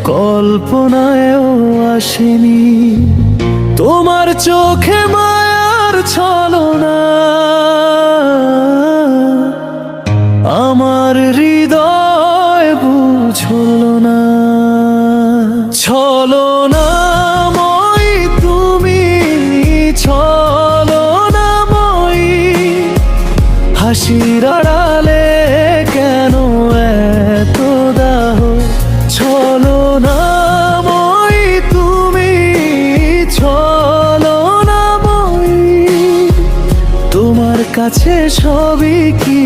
কল্পনায়ও আসেনি। তোমার চোখে মায়ার ছলনা আমার হৃদয় বুঝল না। ছলনাময়ী তুমি, ছলনাময়ী, হাসির আড়ালে কেন এত দাহ? ছলনাময়ী তুমি, ছলনাময়ী, তোমার কাছে সবই কি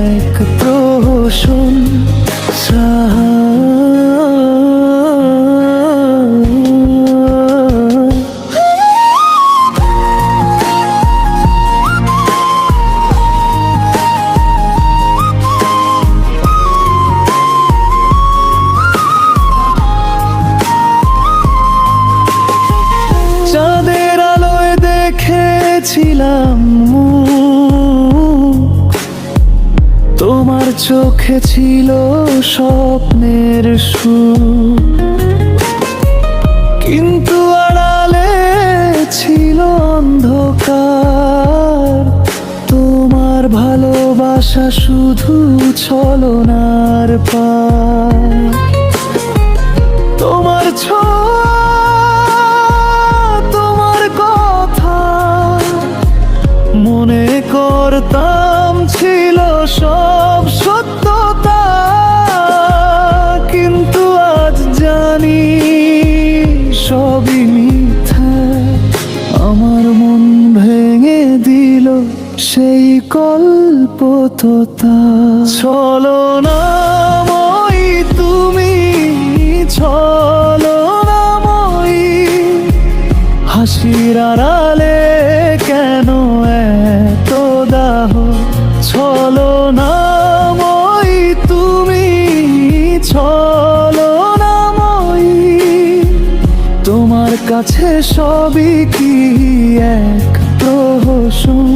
এক প্রশংসা? চাঁদের আলোয় দেখেছিলাম তোমার চোখে ছিল স্বপ্নের সুর, কিন্তু আড়ালে ছিল অন্ধকার। তোমার ভালোবাসা শুধু ছলনার পার। তোমার ছোঁয়া, তোমার কথা মনে করতাম ছিল সব সত্যতা, কিন্তু আজ জানি সবই মিথ্যা। আমার মন ভেঙে দিল সেই কল্পততা। ছলনাময়ী তুমি, ছলনাময়ী, হাসির আড়ালে কেন এত দাহ? ছলনাময়ী তুমি, ছলনাময়ী, তোমার কাছে সবই কি এক প্রশংসা?